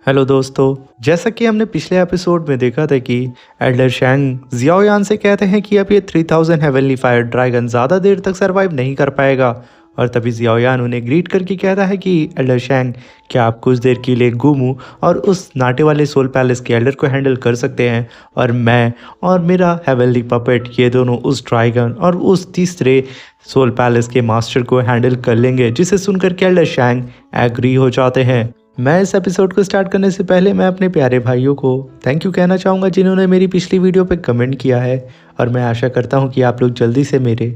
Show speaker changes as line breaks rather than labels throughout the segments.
Hello दोस्तों। जैसा कि हमने पिछले एपिसोड में देखा था कि एल्डर शैंग जियाओयान से कहते हैं कि अब ये 3000 हेवनली फायर ड्रैगन ज़्यादा देर तक सरवाइव नहीं कर पाएगा। और तभी जियाओयान उन्हें ग्रीट करके कहता है कि एल्डर शैंग, क्या आप कुछ देर के लिए गुमू और उस नाटे वाले सोल पैलेस के एल्डर को हैंडल कर सकते हैं, और मैं और मेरा हेवनली पपेट ये दोनों उस ड्रैगन और उस तीसरे सोल पैलेस के मास्टर को हैंडल कर लेंगे। जिसे सुनकर के एल्डर शैंग एग्री हो जाते हैं। मैं इस एपिसोड को स्टार्ट करने से पहले मैं अपने प्यारे भाइयों को थैंक यू कहना चाहूँगा जिन्होंने मेरी पिछली वीडियो पे कमेंट किया है, और मैं आशा करता हूँ कि आप लोग जल्दी से मेरे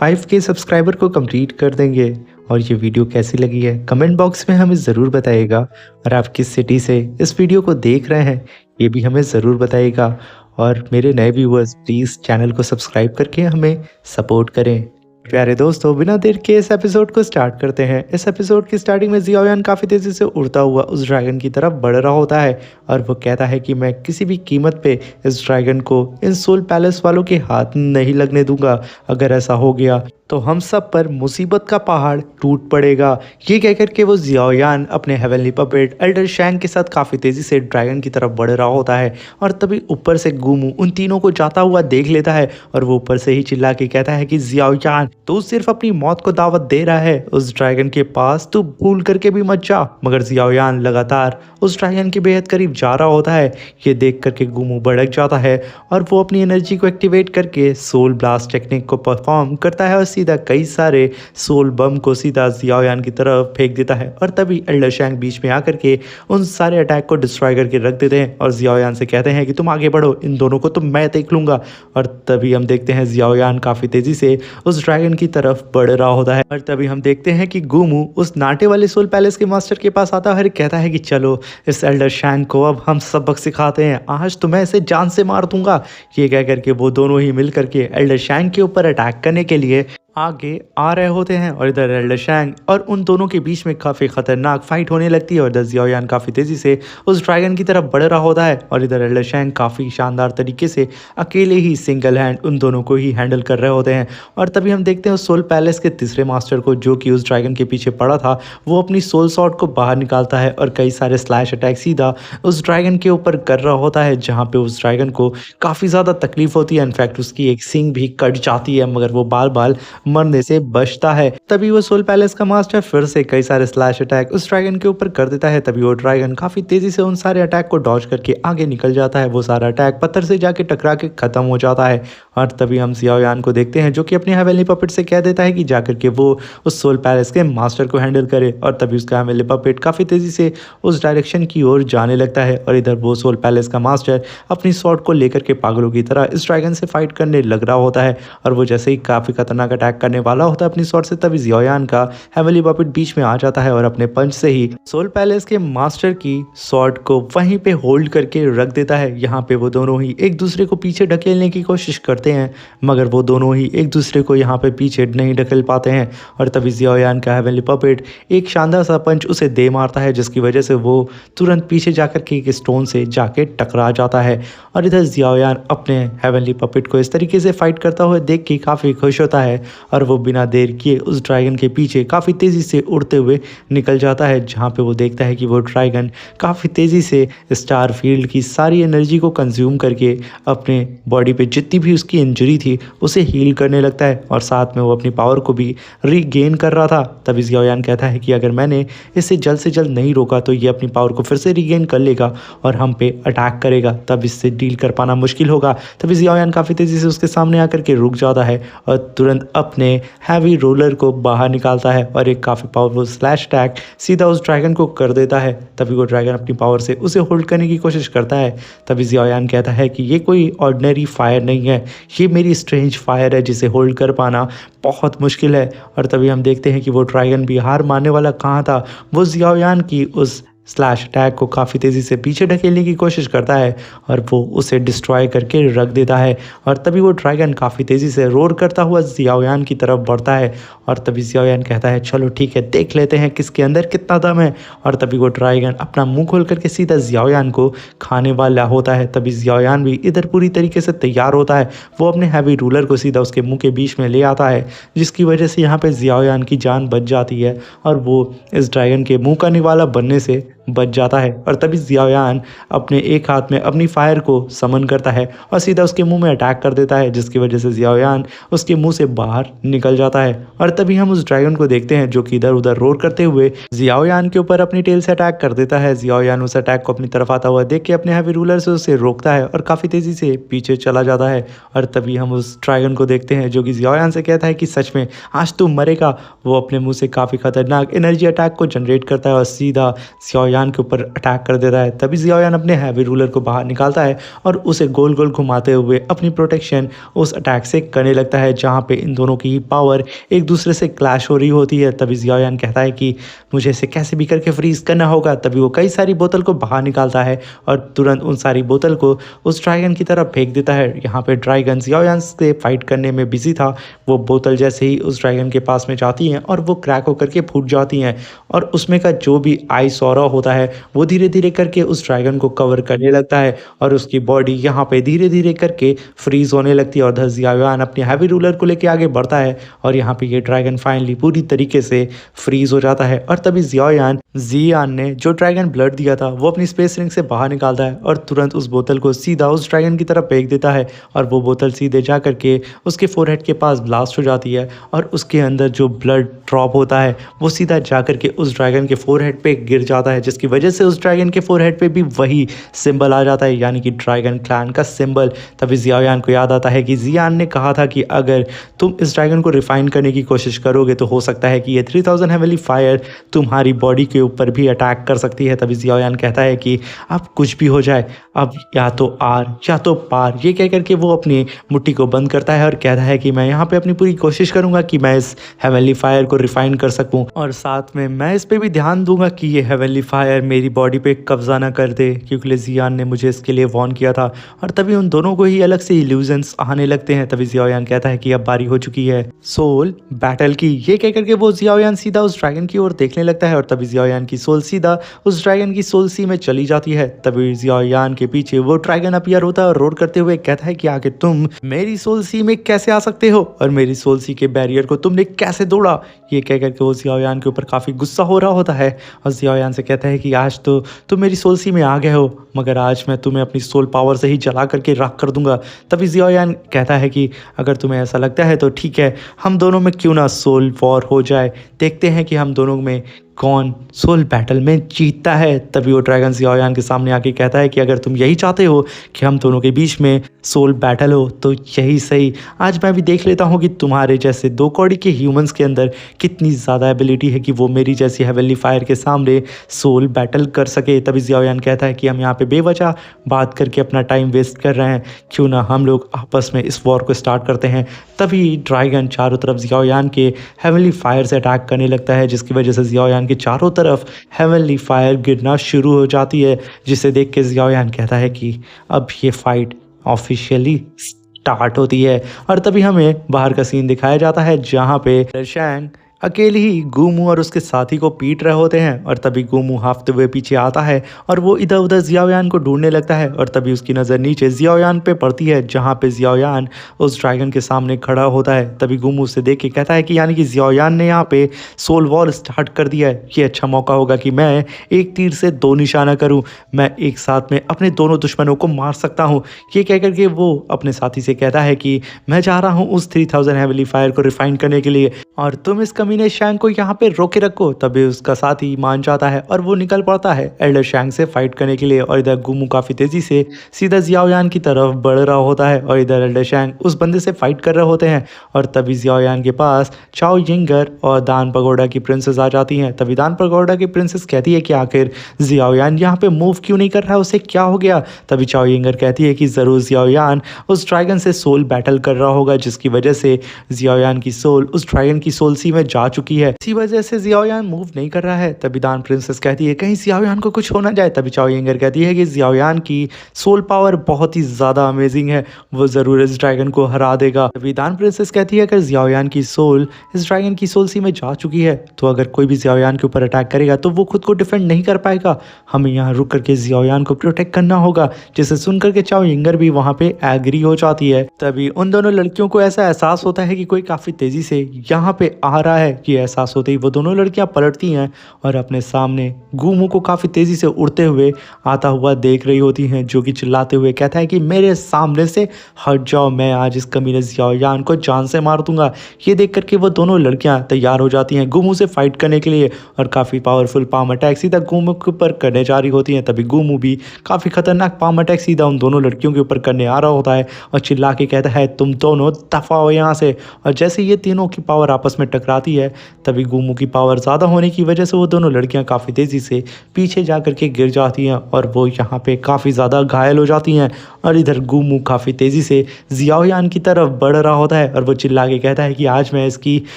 5K सब्सक्राइबर को कंप्लीट कर देंगे। और ये वीडियो कैसी लगी है कमेंट बॉक्स में हमें ज़रूर बताइएगा, और आप किस सिटी से इस वीडियो को देख रहे हैं ये भी हमें ज़रूर बताइएगा। और मेरे नए व्यूअर्स प्लीज़ चैनल को सब्सक्राइब करके हमें सपोर्ट करें। प्यारे दोस्तों, बिना देर के इस एपिसोड को स्टार्ट करते हैं। इस एपिसोड की स्टार्टिंग में जियाओयान काफ़ी तेज़ी से उड़ता हुआ उस ड्रैगन की तरफ बढ़ रहा होता है, और वो कहता है कि मैं किसी भी कीमत पे इस ड्रैगन को इन सोल पैलेस वालों के हाथ नहीं लगने दूंगा। अगर ऐसा हो गया तो हम सब पर मुसीबत का पहाड़ टूट पड़ेगा। ये कहकर के वो जियाओयान अपने हेवनली पपेट एल्डर शैंग के साथ काफ़ी तेज़ी से ड्रैगन की तरफ बढ़ रहा होता है, और तभी ऊपर से गुमू उन तीनों को जाता हुआ देख लेता है, और वो ऊपर से ही चिल्ला के कहता है कि जियाओयान, तू सिर्फ अपनी मौत को दावत दे रहा है उस ड्रैगन के पास, तू भूल करके भी मत जा। मगर जियाओयान लगातार उस ड्रैगन के बेहद करीब जा रहा होता है। ये देख करके गुमू भड़क जाता है, और वो अपनी एनर्जी को एक्टिवेट करके सोल ब्लास्ट टेक्निक को परफॉर्म करता है, और सीधा कई सारे सोल बम को सीधा जियाओयान की तरफ फेंक देता है। और तभी एल्डर शैंग बीच में आकर के उन सारे अटैक को डिस्ट्रॉय करके रख देते हैं, और जियाओयान से कहते हैं कि तुम आगे बढ़ो, इन दोनों को तो मैं देख लूंगा। और तभी हम देखते हैं जियाओयान काफ़ी तेज़ी से उस ड्रैगन की तरफ बढ़ रहा होता है, और तभी हम देखते हैं कि गुमू उस नाटे वाले सोल पैलेस के मास्टर के पास आता है और कहता है कि चलो इस एल्डर शैंग को अब हम सबक सिखाते हैं, आज तो मैं इसे जान से मार दूंगा। ये कह करके वो दोनों ही मिल करके एल्डर शैंग के ऊपर अटैक करने के लिए आगे आ रहे होते हैं। और इधर एल्डर शैंग और उन दोनों के बीच में काफ़ी खतरनाक फाइट होने लगती है, और इधर जियाओयान काफ़ी तेज़ी से उस ड्रैगन की तरफ बढ़ रहा होता है, और इधर एल्डर शैंग काफ़ी शानदार तरीके से अकेले ही सिंगल हैंड उन दोनों को ही हैंडल कर रहे होते हैं। और तभी हम देखते हैं उस सोल पैलेस के तीसरे मास्टर को, जो कि उस ड्रैगन के पीछे पड़ा था, वो अपनी सोल सॉर्ड को बाहर निकालता है और कई सारे स्लैश अटैक सीधा उस ड्रैगन के ऊपर कर रहा होता है, जहाँ पे उस ड्रैगन को काफ़ी ज़्यादा तकलीफ होती है। इनफैक्ट उसकी एक सींग भी कट जाती है, मगर वो बाल बाल मरने से बचता है। तभी वो सोल पैलेस का मास्टर फिर से कई सारे स्लैश अटैक उस ड्रैगन के ऊपर कर देता है। तभी वो ड्रैगन काफी तेजी से उन सारे अटैक को डॉज करके आगे निकल जाता है। वो सारा अटैक पत्थर से जाके टकरा के खत्म हो जाता है, और तभी हम जियाओयान को देखते हैं जो कि अपने हेवनली पपेट से कह देता है कि जाकर के वो उस सोल पैलेस के मास्टर को हैंडल करे। और तभी उसका हेवनली पपेट काफी तेजी से उस डायरेक्शन की ओर जाने लगता है, और इधर वो सोल पैलेस का मास्टर अपनी स्वॉर्ड को लेकर के पागलों की तरह इस ड्रैगन से फाइट करने लग रहा होता है। और वो जैसे ही काफी खतरनाक अटैक करने वाला होता है अपनी स्वॉर्ड से, तभी जियाओयान का हेवनली पपेट बीच में आ जाता है और अपने पंच से ही सोल पैलेस के मास्टर की स्वॉर्ड को वहीं पे होल्ड करके रख देता है। यहाँ पे वो दोनों ही एक दूसरे को पीछे ढकेलने की कोशिश करते हैं, मगर वो दोनों ही एक दूसरे को यहाँ पे पीछे नहीं ढकेल पाते हैं। और तभी जियाओयान का हेवनली पपेट एक शानदार सा पंच उसे दे मारता है, जिसकी वजह से वो तुरंत पीछे जाकर के एक स्टोन से जाके टकरा जाता है। और इधर जियाओयान अपने हेवनली पपेट को इस तरीके से फाइट करता हुआ देख के काफ़ी खुश होता है, और वो बिना देर किए उस ड्रैगन के पीछे काफ़ी तेज़ी से उड़ते हुए निकल जाता है, जहाँ पे वो देखता है कि वो ड्रैगन काफ़ी तेज़ी से स्टार फील्ड की सारी एनर्जी को कंज्यूम करके अपने बॉडी पे जितनी भी उसकी इंजरी थी उसे हील करने लगता है, और साथ में वो अपनी पावर को भी रीगेन कर रहा था। तभी जियाओयान कहता है कि अगर मैंने इसे जल्द से जल्द नहीं रोका तो ये अपनी पावर को फिर से रीगेन कर लेगा और हम पे अटैक करेगा, तब इससे डील कर पाना मुश्किल होगा। तभी जियाओयान काफ़ी तेज़ी से उसके सामने आकर के रुक जाता है, और तुरंत अपने हैवी रोलर को बाहर निकालता है, और एक काफ़ी पावरफुल स्लैश अटैक सीधा उस ड्रैगन को कर देता है। तभी वो ड्रैगन अपनी पावर से उसे होल्ड करने की कोशिश करता है। तभी जियाओयान कहता है कि ये कोई ऑर्डिनरी फायर नहीं है, ये मेरी स्ट्रेंज फायर है जिसे होल्ड कर पाना बहुत मुश्किल है। और तभी हम देखते हैं कि वो ड्रैगन भी हार मानने वाला कहाँ था, वो जियाओयान की उस स्लैश अटैक को काफ़ी तेज़ी से पीछे ढकेलने की कोशिश करता है, और वो उसे डिस्ट्रॉय करके रख देता है। और तभी वो ड्रैगन काफ़ी तेज़ी से रोर करता हुआ जियाओयान की तरफ बढ़ता है, और तभी जियाओयान कहता है चलो ठीक है, देख लेते हैं किसके अंदर कितना दम है। और तभी वो ड्रैगन अपना मुंह खोल करके सीधा जियाओयान को खाने वाला होता है। तभी जियाओयान भी इधर पूरी तरीके से तैयार होता है, वो अपने हैवी रूलर को सीधा उसके मुंह के बीच में ले आता है, जिसकी वजह से यहाँ पे जियाओयान की जान बच जाती है, और वो इस ड्रैगन के मुंह का निवाला बनने से बच जाता है। और तभी जियाओयान अपने एक हाथ में अपनी फायर को समन करता है और सीधा उसके मुंह में अटैक कर देता है, जिसकी वजह से जियाओयान उसके मुंह से बाहर निकल जाता है। और तभी हम उस ड्रैगन को देखते हैं जो कि इधर उधर रोर करते हुए जियाओयान के ऊपर अपनी टेल से अटैक कर देता है। जियाओयान उस अटैक को अपनी तरफ आता हुआ देख के अपने हैवी रूलर से उसे रोकता है और काफ़ी तेज़ी से पीछे चला जाता है। और तभी हम उस ड्रैगन को देखते हैं जो कि जियाओयान से कहता है कि सच में आज तू मरेगा। वो अपने मुंह से काफ़ी खतरनाक एनर्जी अटैक को जनरेट करता है और सीधा जियाओयान के ऊपर अटैक कर देता है। तभी जियाओयान अपने हैवी रूलर को बाहर निकालता है और उसे गोल गोल घुमाते हुए अपनी प्रोटेक्शन उस अटैक से करने लगता है, जहाँ पे इन दोनों की पावर एक दूसरे से क्लैश हो रही होती है। तभी जियाओयान कहता है कि मुझे इसे कैसे भी करके फ्रीज करना होगा। तभी वो कई सारी बोतल को बाहर निकालता है और तुरंत उन सारी बोतल को उस ड्रैगन की तरफ फेंक देता है। यहाँ पे ड्रैगन जियाओयान से फाइट करने में बिजी था। वो बोतल जैसे ही उस ड्रैगन के पास में जाती हैं और वो क्रैक होकर के फूट जाती हैं और उसमें का जो भी आइस ऑरा होता है वो धीरे धीरे करके उस ड्रैगन को कवर करने लगता है और उसकी बॉडी यहाँ पे धीरे धीरे करके फ्रीज होने लगती है। और उधर जियाओयान अपने हैवी रूलर को लेके आगे बढ़ता है और यहाँ पे ये ड्रैगन फाइनली पूरी तरीके से फ्रीज हो जाता है। और तभी जियान ने जो ड्रैगन ब्लड दिया था वो अपनी स्पेस रिंग से बाहर निकालता है और तुरंत उस बोतल को सीधा उस ड्रैगन की तरफ फेंक देता है और वो बोतल सीधे जा करके उसके फोरहेड के पास ब्लास्ट हो जाती है और उसके अंदर जो ब्लड ड्रॉप होता है वो सीधा जा करके उस ड्रैगन के फोरहेड पे गिर जाता है, जिसकी वजह से उस ड्रैगन के फोरहेड पे भी वही सिंबल आ जाता है, यानी कि ड्रैगन क्लैन का सिंबल। तभी जियाओयान को याद आता है कि जियान ने कहा था कि अगर तुम इस ड्रैगन को रिफाइन करने की कोशिश करोगे तो हो सकता है कि ये 3000 हेवनली फायर तुम्हारी बॉडी के ऊपर भी अटैक कर सकती है। तभी जियाओयान कहता है कि अब कुछ भी हो जाए, अब या तो आर या तो पार, ये कह करके वो अपनी मुट्ठी को बंद करता है और कहता है कि मैं यहाँ पे अपनी पूरी कोशिश करूँगा कि मैं इस हेवनली फायर को रिफाइन कर सकूँ और साथ में मैं इस पे भी ध्यान दूंगा कि ये हेवनली फायर मेरी बॉडी पे कब्जा ना कर दे, क्योंकि जियान ने मुझे इसके लिए वॉर्न किया था। और तभी उन दोनों को ही अलग से इल्यूजन्स आने लगते हैं। तभी जियाओयान कहता है कि अब बारी हो चुकी है सोल बैटल की, ये कह करके वो जियाओयान सीधा उस ड्रैगन की ओर देखने लगता है और तभी जियाओयान की सोल सीधा उस ड्रैगन की सोल सी में चली जाती है। तभी जियाओयान के पीछे वो ड्रैगन अपीयर होता है और रोड करते हुए कहता है कि आगे तुम मेरी सोल सी में कैसे आ सकते हो और मेरी सोल सी के बैरियर को तुमने कैसे तोड़ा। ये कह करके वो जियाओयान के ऊपर काफ़ी गुस्सा हो रहा होता है और जियाओयान से कहता है कि आज तो तुम मेरी सोल सी में आ गए हो, मगर आज मैं तुम्हें अपनी सोल पावर से ही जला करके राख कर दूंगा। तभी जियाओयान कहता है कि अगर तुम्हें ऐसा लगता है तो ठीक है, हम दोनों में क्यों ना सोल वॉर हो जाए, देखते हैं कि हम दोनों में कौन सोल बैटल में जीतता है। तभी वो ड्रैगन जियाओयान के सामने आके कहता है कि अगर तुम यही चाहते हो कि हम दोनों के बीच में सोल बैटल हो तो यही सही, आज मैं भी देख लेता हूँ कि तुम्हारे जैसे दो कौड़ी के ह्यूमंस के अंदर कितनी ज़्यादा एबिलिटी है कि वो मेरी जैसी हेवनली फायर के सामने सोल बैटल कर सके। तभी जियाओयान कहता है कि हम यहाँ पे बेवजह बात करके अपना टाइम वेस्ट कर रहे हैं, क्यों ना हम लोग आपस में इस वॉर को स्टार्ट करते हैं। तभी ड्रैगन चारों तरफ जियाओयान के हेवनली फायर से अटैक करने लगता है, जिसकी वजह से जियाओयान के चारों तरफ हेवनली फायर गिरना शुरू हो जाती है, जिसे देख के जियाओयान कहता है कि अब ये फाइट ऑफिशियली स्टार्ट होती है। और तभी हमें बाहर का सीन दिखाया जाता है जहाँ पे शैंग अकेले ही गुमू और उसके साथी को पीट रहे होते हैं और तभी गुमू हाफते हुए पीछे आता है और वो इधर उधर जियाओयान को ढूंढने लगता है और तभी उसकी नज़र नीचे जियाओयान पे पड़ती है, जहाँ पे जियाओयान उस ड्रैगन के सामने खड़ा होता है। तभी गुमू उसे देख के कहता है कि यानी कि जियाओयान ने यहाँ पे सोल वॉर स्टार्ट कर दिया है, ये अच्छा मौका होगा कि मैं एक तीर से दो निशाना करूँ, मैं एक साथ में अपने दोनों दुश्मनों को मार सकता हूँ। ये कह करके वो अपने साथी से कहता है कि मैं जा रहा हूँ उस 3000 हेवनली फायर को रिफाइन करने के लिए और तुम इस कमीने शैंग को यहाँ पे रोके रखो। तभी उसका साथी मान जाता है और वो निकल पड़ता है एल्डर शैंग से फाइट करने के लिए और इधर गुमू काफ़ी तेज़ी से सीधा जियाओयान की तरफ बढ़ रहा होता है और इधर एल्डर शैंग उस बंदे से फाइट कर रहे होते हैं। और तभी जियाओयान के पास चाओ यिंगर और दान पगोडा की प्रिंसेस आ जाती हैं। तभी दान पगोडा की प्रिंसेस कहती है कि आखिर जियाओयान यहाँ पे मूव क्यों नहीं कर रहा है, उसे क्या हो गया। तभी चाओ यिंगर कहती है कि ज़रूर जियाओयान उस ड्रैगन से सोल बैटल कर रहा होगा, जिसकी वजह से जियाओयान की सोल उस ड्रैगन की सोल सी में जा चुकी है, इसी वजह से जियाओयान मूव नहीं कर रहा है। तभी दान प्रिंसेस कहती है कहीं जियाओयान को कुछ हो ना जाए। तभी चाओ यिंगर कहती है कि जियाओयान की सोल पावर बहुत ही ज़्यादा अमेजिंग है, वो ज़रूर इस ड्रैगन को हरा देगा। तभी दान प्रिंसेस कहती है अगर जियाओयान की सोल इस ड्रैगन की सोल सी में जा चुकी है तो अगर कोई भी जियाओयान के ऊपर अटैक करेगा तो वो खुद को डिफेंड नहीं कर पाएगा, हमें यहाँ रुक करके जियाओयान को प्रोटेक्ट करना होगा। जिसे सुनकर के चाओ यिंगर भी वहाँ पे एग्री हो जाती है। तभी उन दोनों लड़कियों को ऐसा एहसास होता है कि कोई काफ़ी तेज़ी से यहाँ पे आ रहा है है। ये एहसास होते ही वो दोनों लड़कियां पलटती हैं और अपने सामने गुमू को काफ़ी तेज़ी से उड़ते हुए आता हुआ देख रही होती हैं, जो कि चिल्लाते हुए कहता है कि मेरे सामने से हट जाओ, मैं आज इस कमीने ज़ियाओयान को जान से मार दूंगा। ये देख करके वो दोनों लड़कियां तैयार हो जाती हैं गुमू से फाइट करने के लिए और काफ़ी पावरफुल पाम अटैक सीधा गुमू के ऊपर करने जा रही होती हैं। तभी गुमू भी काफ़ी खतरनाक पाम अटैक सीधा उन दोनों लड़कियों के ऊपर करने आ रहा होता है और चिल्ला के कहता है तुम दोनों दफा हो यहाँ से। और जैसे ये तीनों की पावर आपस में टकराती है तभी गुमू की पावर ज़्यादा होने की वजह से वो दोनों लड़कियां काफ़ी तेज़ी से पीछे जा करके गिर जाती हैं और वो यहाँ पे काफ़ी ज़्यादा घायल हो जाती हैं। और इधर गुमू काफ़ी तेज़ी से ज़ियाओयान की तरफ बढ़ रहा होता है और वो चिल्ला के कहता है कि आज मैं इसकी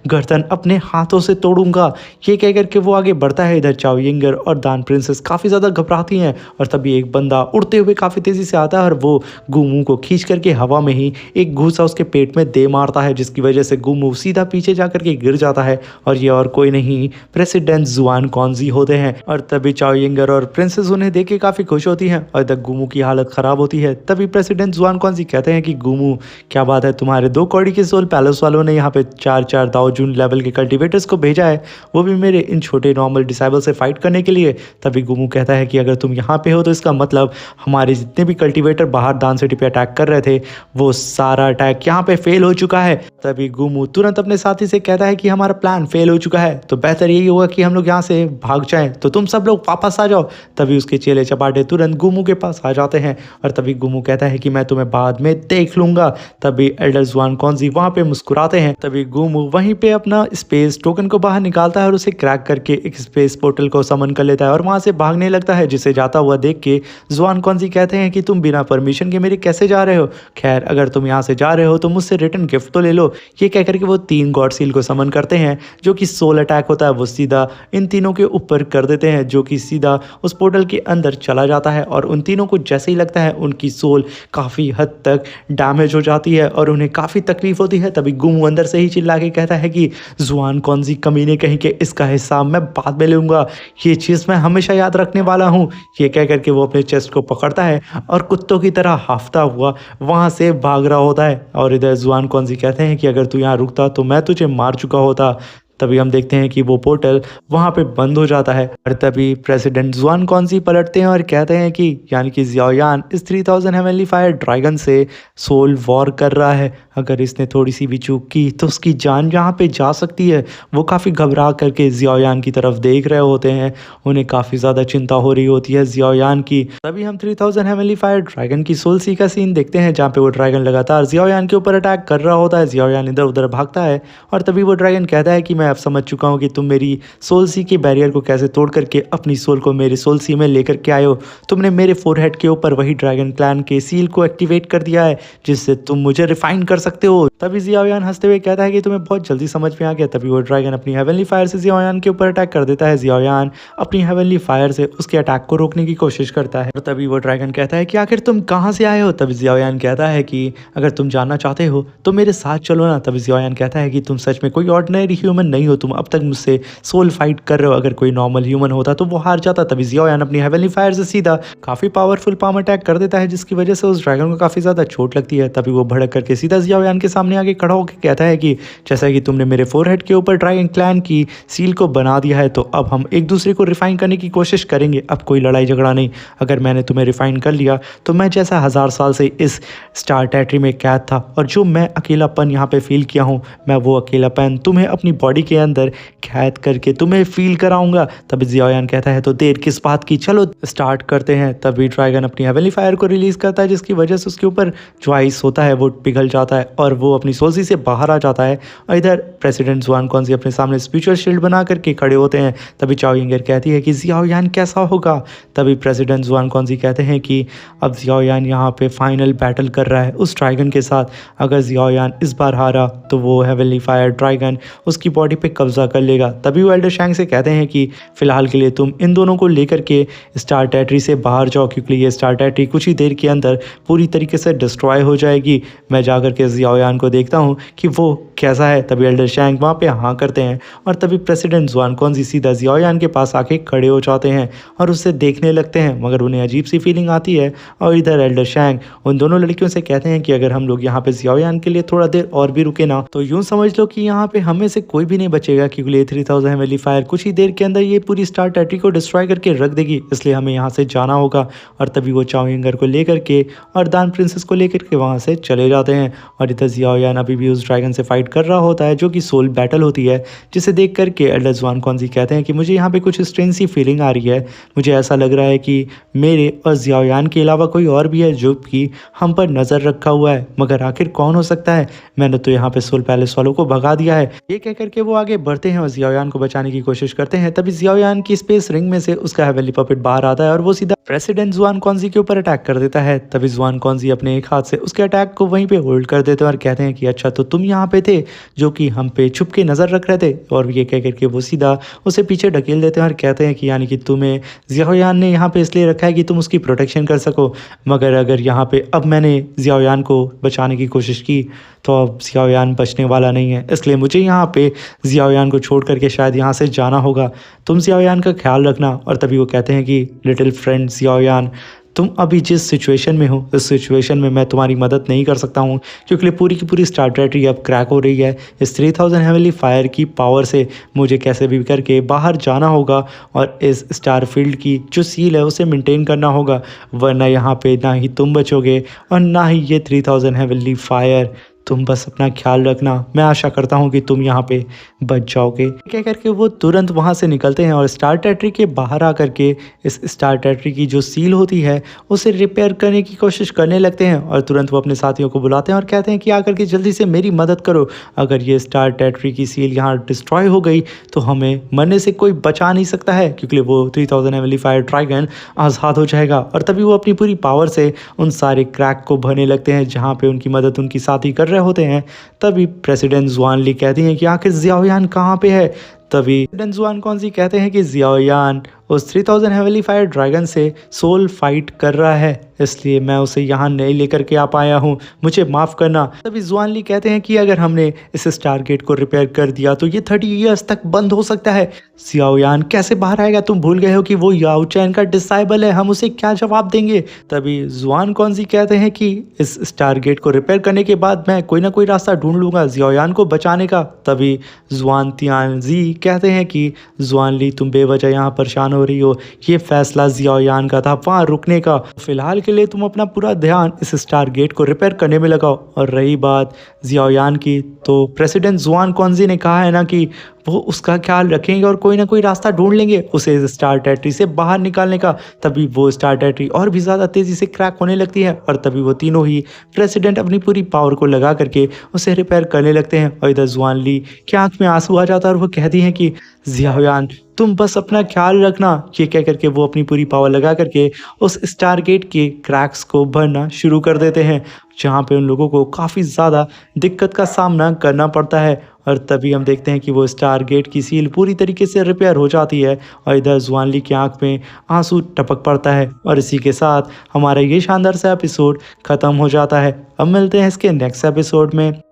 गर्दन अपने हाथों से तोड़ूंगा। ये कह करके वो आगे बढ़ता है। इधर चाओ यिंगर और दान प्रिंसेस काफ़ी ज़्यादा घबराती हैं और तभी एक बंदा उड़ते हुए काफ़ी तेज़ी से आता है और वो गुमू को खींच करके हवा में ही एक घूसा उसके पेट में दे मारता है, जिसकी वजह से गुमू सीधा पीछे जा करके गिर जाता है। और ये और कोई नहीं प्रेसिडेंट जुआन कॉन्जी होते हैं। और तभी चाओ यिंगर और प्रिंसेस उन्हें देख के काफ़ी खुश होती हैं और इधर गुमू की हालत ख़राब होती है। तभी प्रेसिडेंट जुआन कॉन्जी कहते हैं कि गुमू क्या बात है, तुम्हारे 2 कौड़ी के सोल पैलेस वालों ने यहाँ पे 4-4 दाओ जून लेवल के कल्टिवेटर्स को भेजा है, वो भी मेरे इन छोटे नॉर्मल डिसाइबल से फाइट करने के लिए। तभी गुमू कहता है कि अगर तुम यहाँ पे हो तो इसका मतलब हमारे जितने भी कल्टिवेटर बाहर दान सिटी पे अटैक कर रहे थे वो सारा अटैक यहाँ पे फेल हो चुका है। तभी गुमू तुरंत अपने साथी से कहता है कि हमारा प्लान फेल हो चुका है, तो बेहतर यही होगा कि हम लोग यहाँ से भाग जाएं, तो तुम सब लोग वापस आ जाओ। तभी उसके चेले चपाटे तुरंत गुमू के पास आ जाते हैं और तभी गुमू कहता है कि मैं तुम्हें बाद में देख लूंगा। तभी एल्डर जुआन कॉन्जी वहाँ पे मुस्कुराते हैं। तभी गुमू वहीं पे अपना स्पेस टोकन को बाहर निकालता है और उसे क्रैक करके एक स्पेस पोर्टल को समन कर लेता है और वहाँ से भागने लगता है, जिसे जाता हुआ देख के जुआन कॉन्जी कहते हैं कि तुम बिना परमिशन के मेरे कैसे जा रहे हो, खैर अगर तुम यहाँ से जा रहे हो तो मुझसे रिटर्न गिफ्ट तो ले लो। ये कह करके वो 3 गॉड सील को समन करते हैं, जो कि सोल अटैक होता है वो सीधा इन तीनों के ऊपर कर देते हैं, जो कि सीधा उस पोर्टल के अंदर चला जाता है। और उन तीनों को जैसे ही लगता है उनकी सोल काफ़ी हद तक डैमेज हो जाती है और उन्हें काफ़ी तकलीफ होती है। तभी गुमू अंदर से ही चिल्ला के कहता है कि जुआन कॉन्जी कमीने कहीं के, इसका हिसाब मैं बाद में लूँगा, ये चीज़ मैं हमेशा याद रखने वाला हूँ। ये कह करके वो अपने चेस्ट को पकड़ता है और कुत्तों की तरह हाफता हुआ वहाँ से भाग रहा होता है। और इधर जुआन कॉन्जी कहते हैं कि अगर तू यहाँ रुकता तो मैं तुझे मार चुका होता। तभी हम देखते हैं कि वो पोर्टल वहाँ पे बंद हो जाता है और तभी प्रेसिडेंट जुआन कॉन्जी पलटते हैं और कहते हैं कि यानी कि ज़ियाओयान इस 3000 हेवनली फायर ड्रैगन से सोल वॉर कर रहा है, अगर इसने थोड़ी सी भी चूक की तो उसकी जान यहाँ पे जा सकती है। वो काफ़ी घबरा करके ज़ियाओयान की तरफ देख रहे होते हैं, उन्हें काफ़ी ज़्यादा चिंता हो रही होती है ज़ियाओयान की। तभी हम 3000 हेवनली फायर ड्रैगन की सोल सी का सीन देखते हैं, जहाँ पे वो ड्रैगन लगातार ज़ियाओयान के ऊपर अटैक कर रहा होता है। ज़ियाओयान इधर उधर भागता है और तभी वो ड्रैगन कहता है कि मैं अब समझ चुका हूँ कि तुम मेरी सोल सी के बैरियर को कैसे तोड़ करके अपनी सोल को मेरे सोल सी में लेकर के आए हो। तुमने मेरे फोरहेड के ऊपर वही ड्रैगन क्लैन के सील को एक्टिवेट कर दिया है, जिससे तुम मुझे रिफाइन कर सकते हो। तभी ज़ियाओयान हंसते हुए कहता है कि तुम्हें बहुत जल्दी समझ में आ गया। तभी वो ड्रैगन अपनी हेवनली फायर से ज़ियाओयान के ऊपर अटैक कर देता है। ज़ियाओयान अपनी हेवनली फायर से उसके अटैक को रोकने की कोशिश करता है और तभी वो ड्रैगन कहता है कि आखिर तुम कहाँ से आए हो। तभी ज़ियाओयान कहता है कि अगर तुम जानना चाहते हो तो मेरे साथ चलो ना। तभी ज़ियाओयान कहता है कि तुम सच में कोई ऑर्डिनरी ह्यूमन नहीं हो, तुम अब तक मुझसे सोल फाइट कर रहे हो, अगर कोई नॉर्मल ह्यूमन होता तो वो हार जाता। तभी ज़ियाओयान अपनी हेवनली फायर से सीधा काफ़ी पावरफुल पाम अटैक कर देता है, जिसकी वजह से उस ड्रैगन को काफ़ी ज़्यादा चोट लगती है। तभी वो भड़क करके सीधा ज़ियाओयान के सामने आके खड़ा होकर कहता है कि जैसा कि तुमने मेरे फोरहेड के ऊपर ड्रैगन क्लैन की सील को बना दिया है, तो अब हम एक दूसरे को रिफाइन करने की कोशिश करेंगे। अब कोई लड़ाई झगड़ा नहीं, अगर मैंने तुम्हें रिफाइन कर लिया तो मैं जैसा 1000 साल से इस स्टार टेरिटरी में कैद था और जो मैं अकेलापन यहाँ पे फील किया हूँ, मैं वो अकेलापन तुम्हें अपनी बॉडी के अंदर कैद करके तुम्हें फील कराऊंगा। तभी ज़ियाओयान कहता है तो देर किस बात की, चलो स्टार्ट करते हैं। तभी ड्रैगन अपनी हेवनली फायर को रिलीज करता है, जिसकी वजह से उसके ऊपर जो आइस होता है वो पिघल जाता है और वो अपनी सोल्सी से बाहर आ जाता है। और इधर प्रेसिडेंट जुआन कॉन्जी अपने सामने स्पिरिचुअल शील्ड बना करके खड़े होते हैं। तभी चाओ यिंगर कहती है कि ज़ियाओयान कैसा होगा। तभी प्रेसिडेंट जुआन कॉन्जी कहते हैं कि अब ज़ियाओयान यहाँ पे फाइनल बैटल कर रहा है उस ड्रैगन के साथ, अगर ज़ियाओयान इस बार हारा तो वो हेवनली फायर ड्रैगन उसकी बॉडी पे कब्जा कर लेगा। तभी वो एल्डर शैंग से कहते हैं कि फिलहाल के लिए तुम इन दोनों को लेकर के स्टार टेरिटरी से बाहर जाओ, क्योंकि ये स्टार टेरिटरी कुछ ही देर के अंदर पूरी तरीके से डिस्ट्रॉय हो जाएगी। मैं जाकर के ज़ियाओयान को देखता हूँ कि वो कैसा है। तभी एल्डर शैंग वहाँ पे हाँ करते हैं और तभी प्रेसिडेंट जुआन कॉन्जी सीधा ज़ियाओयान के पास आके खड़े हो जाते हैं और उससे देखने लगते हैं, मगर उन्हें अजीब सी फीलिंग आती है। और इधर एल्डर शैंग उन दोनों लड़कियों से कहते हैं कि अगर हम लोग यहाँ पे ज़ियाओयान के लिए थोड़ा देर और भी रुके ना, तो यूँ समझ लो कि यहाँ पे हमें से कोई भी भी नहीं बचेगा क्योंकि ये 3000 हेवनली फायर कुछ ही देर के अंदर ये पूरी स्टार टेरिटरी को डिस्ट्रॉय करके रख देगी। इसलिए हमें यहाँ से जाना होगा। और तभी वो चाओ यंगर को लेकर के और दान प्रिंसेस को लेकर के वहाँ से चले जाते हैं। और इधर जियाओ यान अभी भी उस ड्रैगन से फाइट कर रहा होता है जो कि सोल बैटल होती है, जिसे देख करके एल्डर जुआन कौनजी कहते हैं कि मुझे यहाँ पे कुछ स्ट्रेंज सी फीलिंग आ रही है। मुझे ऐसा लग रहा है कि मेरे और जियाओ यान के अलावा कोई और भी है जो कि हम पर नज़र रखा हुआ है, मगर आखिर कौन हो सकता है? मैंने तो यहाँ पे सोल पैलेस वालों को भगा दिया है। ये कह करके वो आगे बढ़ते हैं और जियाओ यान को बचाने की कोशिश करते हैं। तभी जियाओ यान की स्पेस रिंग में से उसका हेवनली पपेट बाहर आता है और वो सीधा प्रेसिडेंट जुआन कौनजी के ऊपर अटैक कर देता है। तभी जुआन कौनजी अपने एक हाथ से उसके अटैक को वहीं पे होल्ड कर देते हैं और कहते हैं कि अच्छा तो तुम यहाँ पे थे जो कि हम पे छुप के नज़र रख रहे थे। और ये कह करके वो सीधा उसे पीछे ढकेल देते हैं और कहते हैं कि यानी कि तुम्हें जियाओ यान ने यहाँ पे इसलिए रखा है कि तुम उसकी प्रोटेक्शन कर सको, मगर अगर यहाँ पे अब मैंने जियाओ यान को बचाने की कोशिश की तो अब जियाओ यान बचने वाला नहीं है। इसलिए मुझे यहाँ पे जियाओ यान को छोड़ करके शायद यहाँ से जाना होगा। तुम जियाओ यान का ख्याल रखना। और तभी वो कहते हैं कि लिटिल फ्रेंड जियाओ यान, तुम अभी जिस सिचुएशन में हो इस सिचुएशन में मैं तुम्हारी मदद नहीं कर सकता हूँ क्योंकि पूरी की पूरी स्टार टेरिटरी अब क्रैक हो रही है। इस 3000 हेवनली फायर की पावर से मुझे कैसे भी करके बाहर जाना होगा और इस स्टार फील्ड की जो सील है उसे मेंटेन करना होगा, वरना यहाँ पे ना ही तुम बचोगे और ना ही ये 3000 हेवनली फायर। तुम बस अपना ख्याल रखना। मैं आशा करता हूँ कि तुम यहाँ पे बच जाओगे। क्या करके वो तुरंत वहाँ से निकलते हैं और स्टार टेरिटरी के बाहर आकर के इस स्टार टेरिटरी की जो सील होती है उसे रिपेयर करने की कोशिश करने लगते हैं। और तुरंत वो अपने साथियों को बुलाते हैं और कहते हैं कि आकर के जल्दी से मेरी मदद करो। अगर ये स्टार टेरिटरी की सील यहाँ डिस्ट्रॉय हो गई तो हमें मरने से कोई बचा नहीं सकता है क्योंकि वो 3000 हेवनली फायर ड्रैगन आज़ाद हो जाएगा। और तभी वो अपनी पूरी पावर से उन सारे क्रैक को भरने लगते हैं जहाँ पे उनकी मदद उनकी साथी कर रहे होते हैं। तभी प्रेसिडेंट जुआन ली कहती हैं कि आखिर जियाओ यान कहाँ पे है। तभी प्रेसिडेंट जुआन कौनजी कहते हैं कि जियाओ यान उस 3000 हेवनली फायर ड्रैगन से सोल फाइट कर रहा है, इसलिए मैं उसे यहाँ नहीं लेकर के आ पाया हूँ, मुझे माफ़ करना। तभी जुआन ली कहते हैं कि अगर हमने इस स्टार गेट को रिपेयर कर दिया तो ये 30 ईयर्स तक बंद हो सकता है। जियाओ यान कैसे बाहर आएगा? तुम भूल गए हो कि वो याओ चैन का डिसाइबल है, हम उसे क्या जवाब देंगे? तभी जुआन कौनजी कहते हैं कि इस स्टार गेट को रिपेयर करने के बाद मैं कोई ना कोई रास्ता ढूंढ लूँगा जियाओ यान को बचाने का। तभी जुआन तियानजी कहते हैं कि जुआन ली तुम बेवजह यहाँ परेशान हो रही हो, ये फैसला जियाओ यान का था वहाँ रुकने का। फिलहाल के लिए तुम अपना पूरा ध्यान इस स्टार गेट को रिपेयर करने में लगाओ। और रही बात जियाओ यान की, तो प्रेसिडेंट जुआन कौनजी ने कहा है ना कि वो उसका ख्याल रखेंगे और कोई ना कोई रास्ता ढूंढ लेंगे उसे इस स्टार टेरिटरी से बाहर निकालने का। तभी वो स्टार टेरिटरी और भी ज़्यादा तेज़ी से क्रैक होने लगती है और तभी वो तीनों ही प्रेसिडेंट अपनी पूरी पावर को लगा करके उसे रिपेयर करने लगते हैं। और इधर जुआन ली की आंख में आंसू आ जाता है और वो कहती हैं कि जियाओ यान तुम बस अपना ख्याल रखना। ये कह करके वो अपनी पूरी पावर लगा करके उस स्टार गेट के क्रैक्स को भरना शुरू कर देते हैं, जहाँ पे उन लोगों को काफ़ी ज़्यादा दिक्कत का सामना करना पड़ता है। और तभी हम देखते हैं कि वो स्टार गेट की सील पूरी तरीके से रिपेयर हो जाती है और इधर जुआन ली की आंख में आंसू टपक पड़ता है। और इसी के साथ हमारा ये शानदार सा एपिसोड ख़त्म हो जाता है। अब मिलते हैं इसके नेक्स्ट एपिसोड में।